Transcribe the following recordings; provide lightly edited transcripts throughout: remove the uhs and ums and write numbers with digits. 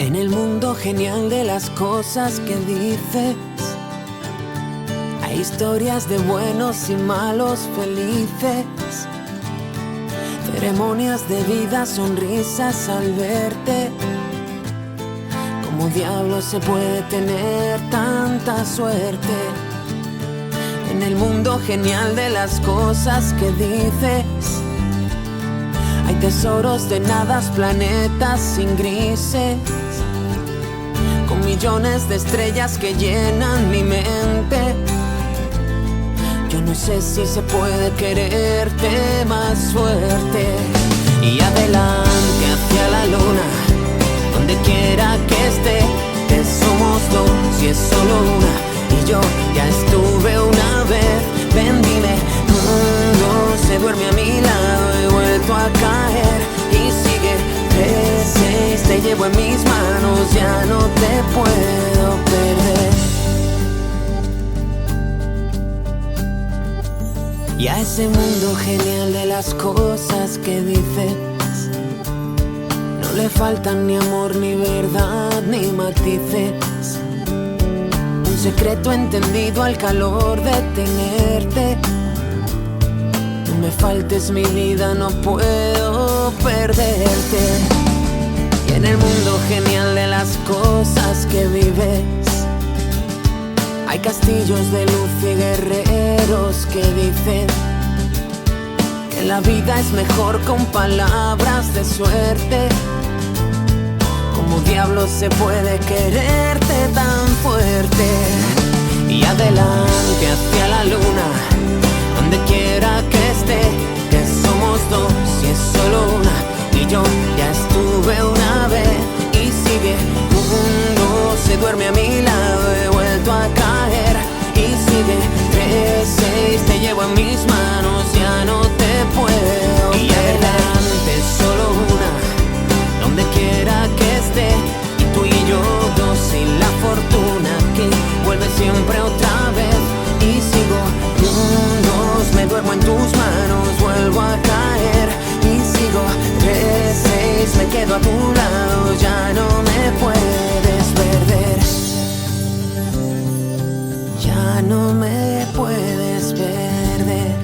En el mundo genial de las cosas que dices, hay historias de buenos y malos felices, ceremonias de vida, sonrisas al verte. ¿Cómo diablos se puede tener tanta suerte? En el mundo genial de las cosas que dices, hay tesoros de nadas, planetas sin grises, con millones de estrellas que llenan mi mente. Yo no sé si se puede quererte más fuerte. Y adelante hacia la luna, donde quiera que esté, que somos dos y es solo una. Y yo ya estuve una vez, ven dime, mundo se duerme a mi lado, he vuelto a caer y sigue 3-6, te llevo en mis manos, ya no te puedo perder. Y a ese mundo genial de las cosas que dices, no le faltan ni amor, ni verdad, ni matices. Un secreto entendido al calor de tenerte. No me faltes mi vida, no puedo perderte. Y en el mundo genial de las cosas que vives, hay castillos de luz y guerreros que dicen que la vida es mejor con palabras de suerte. ¿Cómo diablos se puede quererte tan fuerte? Y adelante hacia la luna, donde quiera que esté, que somos dos y es solo una. Y yo ya estuve una vez y sigue, mundo se duerme a mi lado, he vuelto a caer y sigue 3-6, te llevo en mis manos, ya no te puedo. Y adelante solo una, donde quiera que esté, y tú y yo dos y la fortuna que vuelve siempre otra vez. Y sigo, mundos, me duermo en tus manos, vuelvo a caer y sigo 3-6, me quedo a tu lado, ya no me puedes perder. Ya no me puedes perder.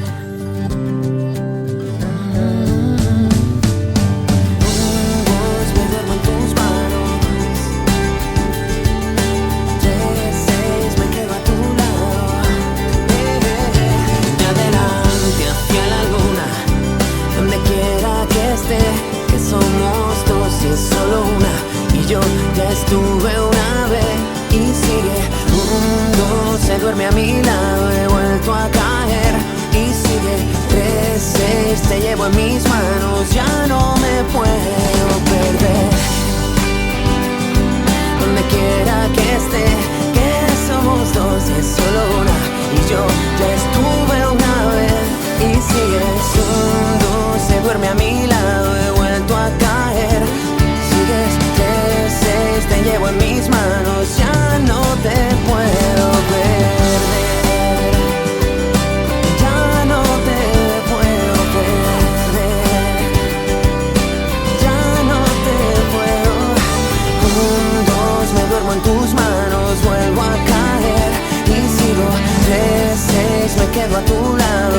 Que somos dos y es solo una. Y yo ya estuve una vez y sigue, mundo se duerme a mi lado, he vuelto a caer y sigue 3-6, te llevo en mis manos, ya no me puedo perder. Donde quiera que esté, que somos dos y es solo una. Y yo ya estuve una vez y sigue, mundo se duerme a mi lado, he vuelto a caer. Sigues 3-6, te llevo en mis manos, ya no te puedo perder. Ya no te puedo perder. Ya no te puedo. Juntos me duermo en tus manos, vuelvo a caer y sigo 3-6, me quedo a tu lado.